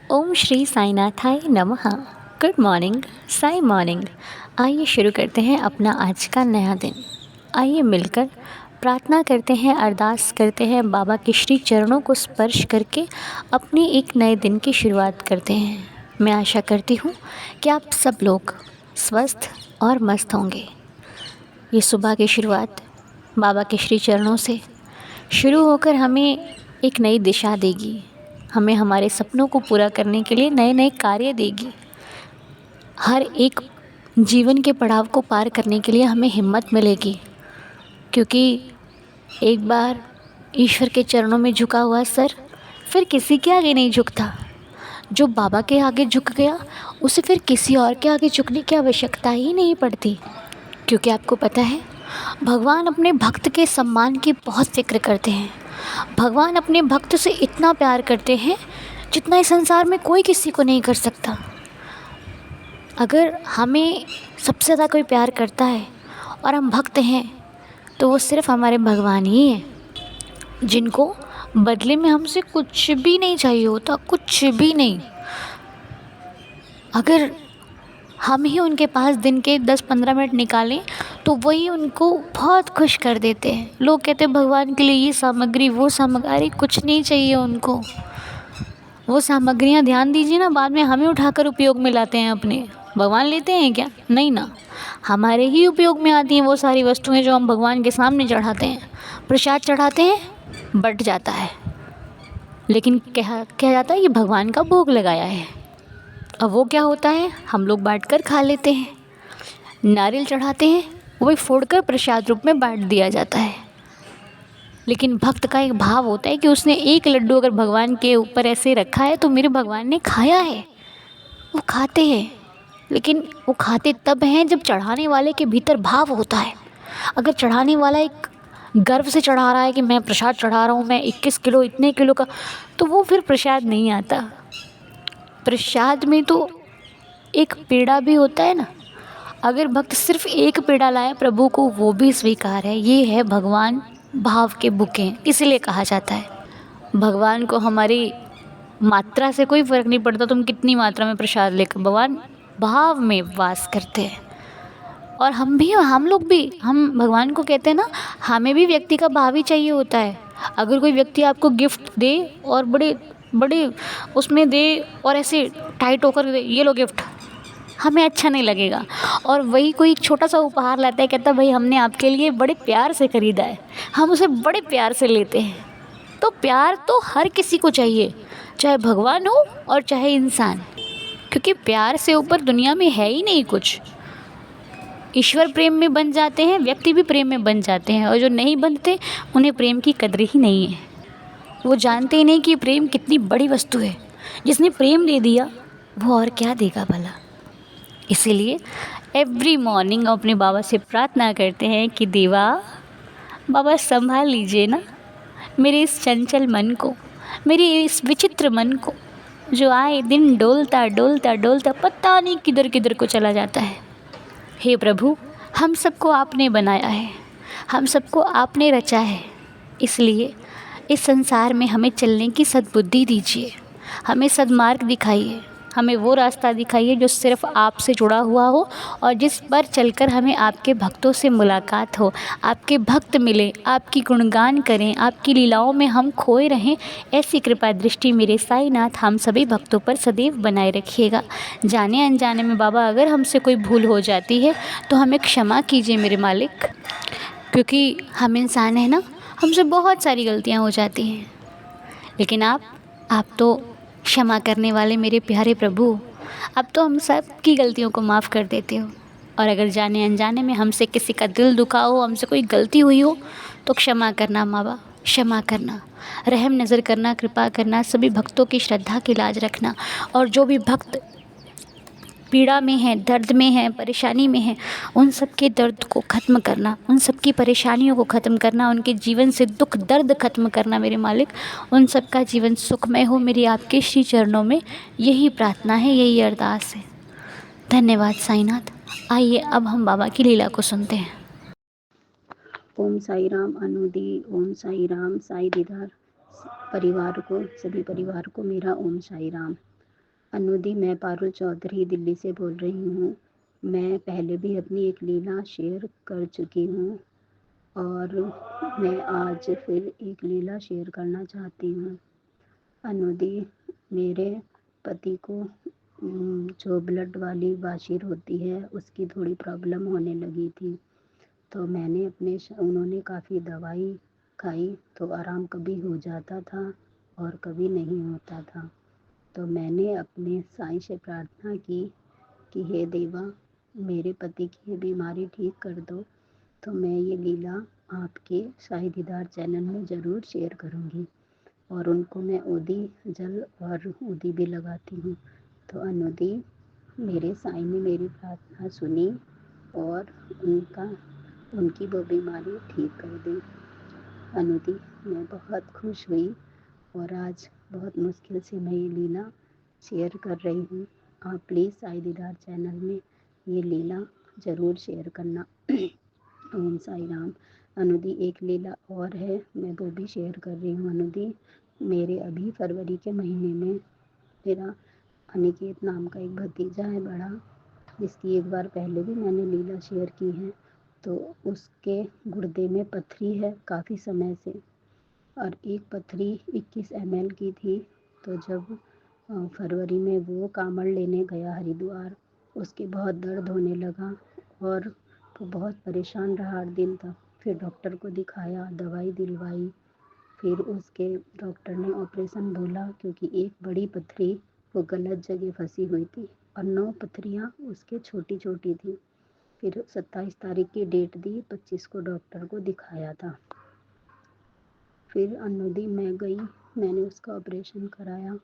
ओम श्री साईनाथाय नमः। Good morning, Sai morning. आइए शुरू करते हैं अपना आज का नया दिन। आइए मिलकर प्रार्थना करते हैं, अरदास करते हैं, बाबा के श्री चरणों को स्पर्श करके अपने एक नए दिन की शुरुआत करते हैं। मैं आशा करती हूँ कि आप सब लोग स्वस्थ और मस्त होंगे। ये सुबह की शुरुआत बाबा के श्री चरणों से शुरू होकर हमें एक नई दिशा देगी, हमें हमारे सपनों को पूरा करने के लिए नए नए कार्य देगी। हर एक जीवन के पड़ाव को पार करने के लिए हमें हिम्मत मिलेगी, क्योंकि एक बार ईश्वर के चरणों में झुका हुआ सर फिर किसी के आगे नहीं झुकता। जो बाबा के आगे झुक गया उसे फिर किसी और के आगे झुकने की आवश्यकता ही नहीं पड़ती, क्योंकि आपको पता है भगवान अपने भक्त के सम्मान की बहुत फिक्र करते हैं। भगवान अपने भक्त से इतना प्यार करते हैं जितना इस संसार में कोई किसी को नहीं कर सकता। अगर हमें सबसे ज़्यादा कोई प्यार करता है और हम भक्त हैं तो वो सिर्फ हमारे भगवान ही हैं, जिनको बदले में हमसे कुछ भी नहीं चाहिए होता, कुछ भी नहीं। अगर हम ही उनके पास दिन के 10-15 मिनट निकालें तो वही उनको बहुत खुश कर देते हैं। लोग कहते हैं भगवान के लिए ये सामग्री वो सामग्री, अरे कुछ नहीं चाहिए उनको। वो सामग्रियाँ ध्यान दीजिए ना, बाद में हमें उठाकर उपयोग में लाते हैं अपने। भगवान लेते हैं क्या? नहीं ना, हमारे ही उपयोग में आती हैं वो सारी वस्तुएं जो हम भगवान के सामने चढ़ाते हैं। प्रसाद चढ़ाते हैं, बट जाता है, लेकिन क्या जाता है, ये भगवान का भोग लगाया है। अब वो क्या होता है, हम लोग बांट कर खा लेते हैं। नारियल चढ़ाते हैं, वही फोड़कर प्रसाद रूप में बांट दिया जाता है। लेकिन भक्त का एक भाव होता है कि उसने एक लड्डू अगर भगवान के ऊपर ऐसे रखा है तो मेरे भगवान ने खाया है। वो खाते हैं, लेकिन वो खाते तब हैं जब चढ़ाने वाले के भीतर भाव होता है। अगर चढ़ाने वाला एक गर्व से चढ़ा रहा है कि मैं प्रसाद चढ़ा रहा हूँ, मैं 21 किलो इतने किलो का, तो वो फिर प्रसाद नहीं आता। प्रसाद में तो एक पेड़ा भी होता है ना। अगर भक्त सिर्फ एक पेड़ा लाए प्रभु को, वो भी स्वीकार है। ये है भगवान भाव के भूखे हैं, इसलिए कहा जाता है। भगवान को हमारी मात्रा से कोई फ़र्क नहीं पड़ता, तुम कितनी मात्रा में प्रसाद लेकर, भगवान भाव में वास करते हैं। और हम लोग भी, हम भगवान को कहते हैं ना, हमें भी व्यक्ति का भाव ही चाहिए होता है। अगर कोई व्यक्ति आपको गिफ्ट दे और बड़े बड़े उसमें दे और ऐसे टाइट होकर दे, ये लो गिफ्ट, हमें अच्छा नहीं लगेगा। और वही कोई एक छोटा सा उपहार लाता है, कहता है भाई हमने आपके लिए बड़े प्यार से ख़रीदा है, हम उसे बड़े प्यार से लेते हैं। तो प्यार तो हर किसी को चाहिए, चाहे भगवान हो और चाहे इंसान, क्योंकि प्यार से ऊपर दुनिया में है ही नहीं कुछ। ईश्वर प्रेम में बन जाते हैं, व्यक्ति भी प्रेम में बन जाते हैं, और जो नहीं बनते उन्हें प्रेम की कदर ही नहीं है। वो जानते ही नहीं कि प्रेम कितनी बड़ी वस्तु है। जिसने प्रेम दे दिया वो और क्या देगा भला। इसीलिए एवरी मॉर्निंग अपने बाबा से प्रार्थना करते हैं कि देवा, बाबा संभाल लीजिए ना मेरे इस चंचल मन को, मेरे इस विचित्र मन को, जो आए दिन डोलता डोलता डोलता पता नहीं किधर किधर को चला जाता है। हे प्रभु, हम सबको आपने बनाया है, हम सबको आपने रचा है, इसलिए इस संसार में हमें चलने की सद्बुद्धि दीजिए, हमें सद्मार्ग दिखाइए, हमें वो रास्ता दिखाइए जो सिर्फ आपसे जुड़ा हुआ हो और जिस पर चलकर हमें आपके भक्तों से मुलाकात हो, आपके भक्त मिले, आपकी गुणगान करें, आपकी लीलाओं में हम खोए रहें। ऐसी कृपा दृष्टि मेरे साईनाथ हम सभी भक्तों पर सदैव बनाए रखिएगा। जाने अनजाने में बाबा अगर हमसे कोई भूल हो जाती है तो हमें क्षमा कीजिए मेरे मालिक, क्योंकि हम इंसान हैं ना, हमसे बहुत सारी गलतियाँ हो जाती हैं। लेकिन आप तो क्षमा करने वाले मेरे प्यारे प्रभु, अब तो हम सब की गलतियों को माफ़ कर देते हो। और अगर जाने अनजाने में हमसे किसी का दिल दुखा हो, हमसे कोई गलती हुई हो, तो क्षमा करना बाबा, क्षमा करना, रहम नज़र करना, कृपा करना, सभी भक्तों की श्रद्धा की लाज रखना। और जो भी भक्त पीड़ा में है, दर्द में है, परेशानी में है, उन सब के दर्द को ख़त्म करना, उन सब की परेशानियों को ख़त्म करना, उनके जीवन से दुख दर्द ख़त्म करना मेरे मालिक। उन सब का जीवन सुखमय हो, मेरी आपके श्री चरणों में यही प्रार्थना है, यही अरदास है। धन्यवाद साईनाथ। आइए अब हम बाबा की लीला को सुनते हैं। ओम साई राम अनुदी, ओम साई राम। साई दीदार परिवार को, सभी परिवार को मेरा ओम साई राम। अनुदी, मैं पारुल चौधरी दिल्ली से बोल रही हूँ। मैं पहले भी अपनी एक लीला शेयर कर चुकी हूँ और मैं आज फिर एक लीला शेयर करना चाहती हूँ। अनुदी, मेरे पति को जो ब्लड वाली बाशिर होती है उसकी थोड़ी प्रॉब्लम होने लगी थी। तो मैंने उन्होंने काफ़ी दवाई खाई तो आराम कभी हो जाता था और कभी नहीं होता था। तो मैंने अपने साईं से प्रार्थना की कि हे देवा, मेरे पति की ये बीमारी ठीक कर दो। तो मैं ये लीला आपके साईं दीदार चैनल में ज़रूर शेयर करूँगी और उनको मैं ओदी जल और ओदी भी लगाती हूँ। तो अनुदी, मेरे साईं ने मेरी प्रार्थना सुनी और उनकी वो बीमारी ठीक कर दी। अनुदी, मैं बहुत खुश हुई और आज बहुत मुश्किल से मैं ये लीला शेयर कर रही हूँ। आप प्लीज़ साईं दीदार चैनल में ये लीला ज़रूर शेयर करना। ओम साई राम। अनुदी, एक लीला और है, मैं वो भी शेयर कर रही हूँ। अनुदी, मेरे अभी फरवरी के महीने में मेरा अनिकेत नाम का एक भतीजा है बड़ा, जिसकी एक बार पहले भी मैंने लीला शेयर की है। तो उसके गुर्दे में पथरी है काफ़ी समय से और एक पथरी 21 ml की थी। तो जब फरवरी में वो कांवड़ लेने गया हरिद्वार, उसके बहुत दर्द होने लगा और वो बहुत परेशान रहा 8 दिन तक। फिर डॉक्टर को दिखाया, दवाई दिलवाई, फिर उसके डॉक्टर ने ऑपरेशन बोला क्योंकि एक बड़ी पथरी वो गलत जगह फंसी हुई थी और 9 पथरियाँ उसके छोटी छोटी थी। फिर 27 तारीख की डेट दी, 25 को डॉक्टर को दिखाया था। फिर अनुदी, मैं गई, मैंने उसका ऑपरेशन कराया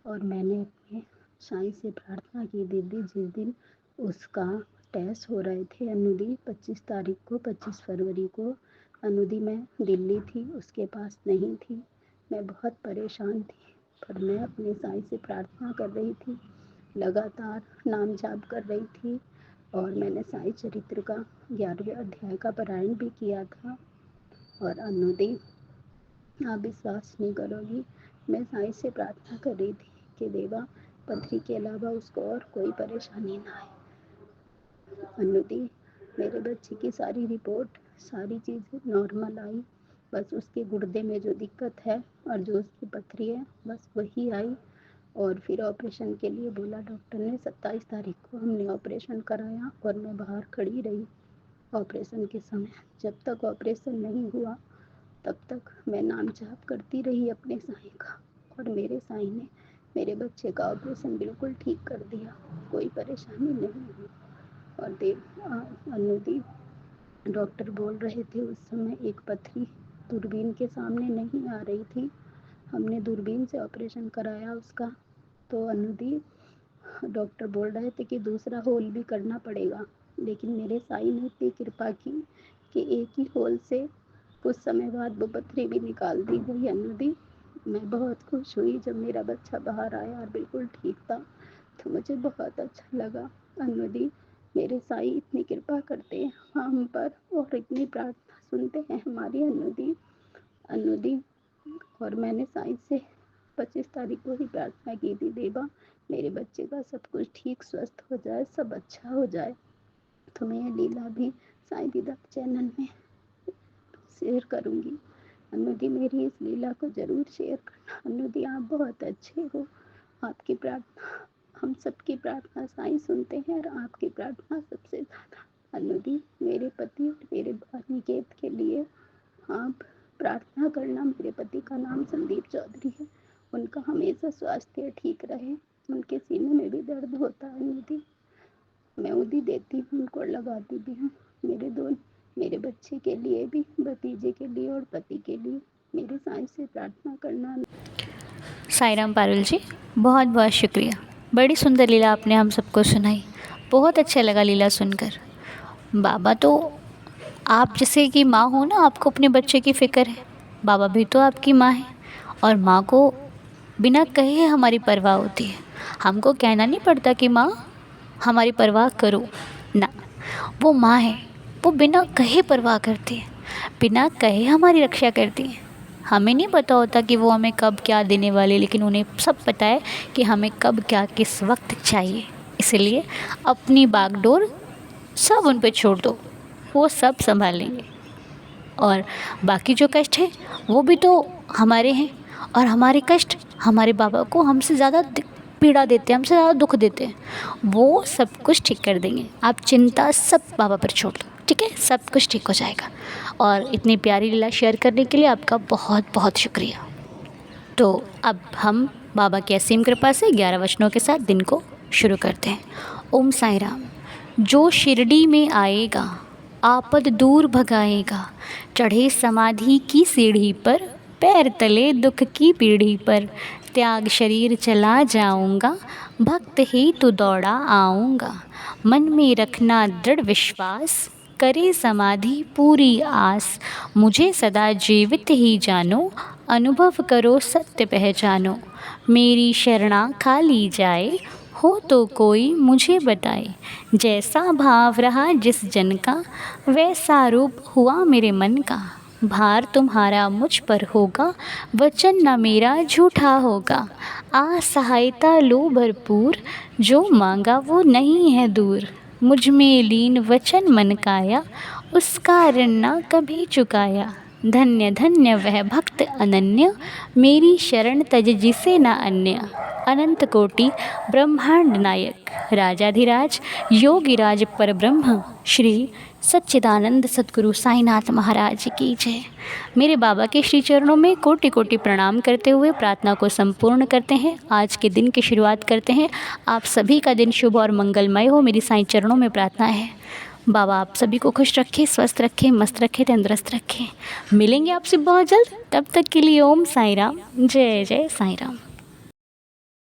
और मैंने अपने साईं से प्रार्थना की। दीदी, जिस दिन उसका टेस्ट हो रहे थे अनुदी 25 तारीख को, 25 फरवरी को, अनुदी मैं दिल्ली थी, उसके पास नहीं थी। मैं बहुत परेशान थी पर मैं अपने साईं से प्रार्थना कर रही थी, लगातार नाम जाप कर रही थी और मैंने साईं चरित्र का 11वें अध्याय का पारायण भी किया था। और अनुदी, आप विश्वास नहीं करोगी, मैं साईं से प्रार्थना कर रही थी कि देवा, पथरी के अलावा उसको और कोई परेशानी ना आए। अनुदी, मेरे बच्चे की सारी रिपोर्ट, सारी चीज़ें नॉर्मल आई, बस उसके गुर्दे में जो दिक्कत है और जो उसकी पथरी है बस वही आई। और फिर ऑपरेशन के लिए बोला डॉक्टर ने। 27 तारीख को हमने ऑपरेशन कराया और मैं बाहर खड़ी रही ऑपरेशन के समय। जब तक ऑपरेशन नहीं हुआ तब तक मैं नाम जाप करती रही अपने साईं का और मेरे साईं ने मेरे बच्चे का ऑपरेशन बिल्कुल ठीक कर दिया, कोई परेशानी नहीं हुई। और अनुदी, डॉक्टर बोल रहे थे उस समय एक पथरी दूरबीन के सामने नहीं आ रही थी, हमने दूरबीन से ऑपरेशन कराया उसका। तो अनुदी, डॉक्टर बोल रहे थे कि दूसरा होल भी करना पड़ेगा, लेकिन मेरे साईं ने इतनी कृपा की कि एक ही होल से कुछ समय बाद वो पथरी भी निकाल दी गई। अनुदी, मैं बहुत खुश हुई जब मेरा बच्चा बाहर आया और बिल्कुल ठीक था, तो मुझे बहुत अच्छा लगा। अनुदी, मेरे साईं इतनी कृपा करते हैं हम पर और इतनी प्रार्थना सुनते हैं हमारी। अनुदी, और मैंने साईं से 25 तारीख को ही प्रार्थना की थी, देवा, मेरे बच्चे का सब कुछ ठीक स्वस्थ हो जाए, सब अच्छा हो जाए। तो मैं ये लीला भी साईं दीदार चैनल में शेयर करूँगी। अनुदी, मेरी इस लीला को ज़रूर शेयर करना। अनुदी, आप बहुत अच्छे हो, आपकी प्रार्थना, हम सबकी प्रार्थना साईं सुनते हैं और आपकी प्रार्थना सबसे ज़्यादा। अनुदी, मेरे पति और मेरे अनिकेत के लिए आप प्रार्थना करना। मेरे पति का नाम संदीप चौधरी है, उनका हमेशा स्वास्थ्य ठीक रहे, उनके सीने में भी दर्द होता है। अनुदी, मैं उदी देती हूँ, उनको लगाती भी हूँ। मेरे बच्चे के लिए भी, भतीजे के लिए और पति के लिए मेरे साईं से प्रार्थना करना। साईं राम पारुल जी, बहुत बहुत शुक्रिया। बड़ी सुंदर लीला आपने हम सबको सुनाई, बहुत अच्छा लगा लीला सुनकर। बाबा तो आप जैसे कि माँ हो ना, आपको अपने बच्चे की फ़िक्र है, बाबा भी तो आपकी माँ है और माँ को बिना कहे हमारी परवाह होती है। हमको कहना नहीं पड़ता कि माँ हमारी परवाह करो ना, वो माँ है, वो बिना कहे परवाह करती है, बिना कहे हमारी रक्षा करती है। हमें नहीं पता होता कि वो हमें कब क्या देने वाले, लेकिन उन्हें सब पता है कि हमें कब क्या किस वक्त चाहिए। इसलिए अपनी बागडोर सब उन पे छोड़ दो, वो सब संभाल लेंगे। और बाकी जो कष्ट है वो भी तो हमारे हैं, और हमारे कष्ट हमारे बाबा को हमसे ज़्यादा पीड़ा देते हैं, हमसे ज़्यादा दुख देते हैं। वो सब कुछ ठीक कर देंगे, आप चिंता सब बाबा पर छोड़ दो, ठीक है, सब कुछ ठीक हो जाएगा। और इतनी प्यारी लीला शेयर करने के लिए आपका बहुत बहुत शुक्रिया। तो अब हम बाबा की असीम कृपा से 11 वचनों के साथ दिन को शुरू करते हैं। ओम साईं राम। जो शिरडी में आएगा आपद दूर भगाएगा, चढ़े समाधि की सीढ़ी पर, पैर तले दुख की पीढ़ी पर, त्याग शरीर चला जाऊंगा, भक्त ही तू दौड़ा आऊँगा, मन में रखना दृढ़ विश्वास, करे समाधि पूरी आस, मुझे सदा जीवित ही जानो, अनुभव करो सत्य पहचानो, मेरी शरणा खा ली जाए, हो तो कोई मुझे बताए, जैसा भाव रहा जिस जन का, वैसा रूप हुआ मेरे मन का, भार तुम्हारा मुझ पर होगा, वचन न मेरा झूठा होगा, आ सहायता लो भरपूर, जो मांगा वो नहीं है दूर, मुझ में लीन वचन मन काया, उसका ऋण ना कभी चुकाया, धन्य धन्य वह भक्त अनन्य, मेरी शरण तज जिसे न अन्य, अनंत कोटि ब्रह्मांड नायक, राजाधिराज योगिराज परब्रह्म, श्री सच्चिदानंद सद्गुरु साईनाथ महाराज की जय। मेरे बाबा के श्री चरणों में कोटि कोटि प्रणाम करते हुए प्रार्थना को संपूर्ण करते हैं। आज के दिन की शुरुआत करते हैं। आप सभी का दिन शुभ और मंगलमय हो, मेरी साईं चरणों में प्रार्थना है। बाबा आप सभी को खुश रखें, स्वस्थ रखें, मस्त रखें, तंदुरुस्त रखें। मिलेंगे आपसे बहुत जल्द, तब तक के लिए ओम साईं राम, जय जय साईं राम।